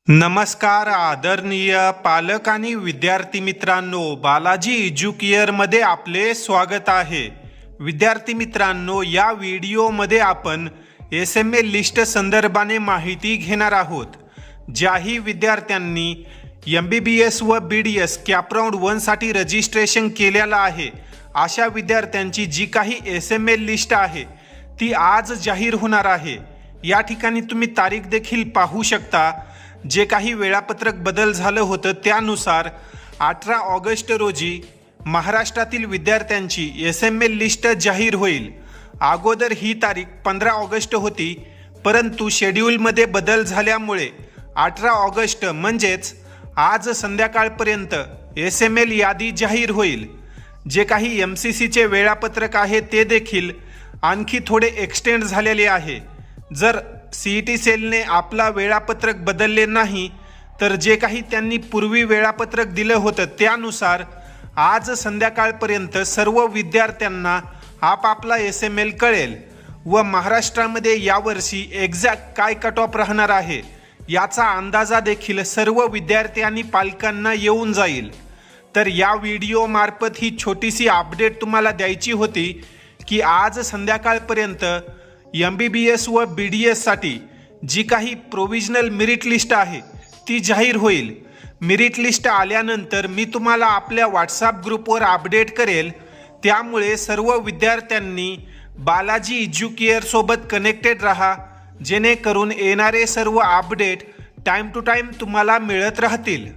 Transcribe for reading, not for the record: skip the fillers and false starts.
नमस्कार आदरणीय पालक आणि विद्यार्थी मित्रांनो, बालाजी एज्युकेअरमध्ये आपले स्वागत आहे। विद्यार्थी मित्रांनो, या व्हिडिओमध्ये आपण एसएमए लिस्ट संदर्भाने माहिती घेणार आहोत। ज्याही विद्यार्थ्यांनी MBBS व BDS कॅपराउंड 1 साठी रजिस्ट्रेशन केलेला आहे, अशा विद्यार्थ्यांची जी काही एसएमए लिस्ट आहे ती आज जाहीर होणार आहे। या ठिकाणी तुम्ही तारीख देखील पाहू शकता। जे काही वेळापत्रक बदल झालं होतं त्यानुसार 18 ऑगस्ट रोजी महाराष्ट्रातील विद्यार्थ्यांची एसएमए लिस्ट जाहीर होईल। अगोदर ही तारीख 15 ऑगस्ट होती, परंतु शेड्यूलमध्ये बदल झाल्यामुळे 18 ऑगस्ट म्हणजेच आज संध्याकाळपर्यंत एसएमए यादी जाहीर होईल। जे काही MCCचे वेळापत्रक आहे ते देखील आणखी थोडे एक्सटेंड झालेले आहे। जर CET सेलने आपला वेळापत्रक बदलले नाही तर जे काही त्यांनी पूर्वी वेळापत्रक दिलं होतं त्यानुसार आज संध्याकाळपर्यंत सर्व विद्यार्थ्यांना आपापला SML कळेल व महाराष्ट्रामध्ये यावर्षी एक्झॅक्ट काय कट ऑफ राहणार आहे याचा अंदाजा देखील सर्व विद्यार्थी आणि पालकांना येऊन जाईल। तर या व्हिडिओ मार्फत ही छोटीशी अपडेट तुम्हाला द्यायची होती की आज संध्याकाळपर्यंत MBBS व BDS साठी जी काही प्रोविजनल मेरिट लिस्ट आहे ती जाहीर होईल। मेरिट लिस्ट आल्यानंतर मी तुम्हाला आपल्या WhatsApp ग्रुपवर अपडेट करेल। त्यामुळे सर्व विद्यार्थ्यांनी बालाजी एज्युकेअर सोबत कनेक्टेड रहा, जेणेकरून येणारे सर्व अपडेट टाइम टू टाइम तुम्हाला मिळत राहतील।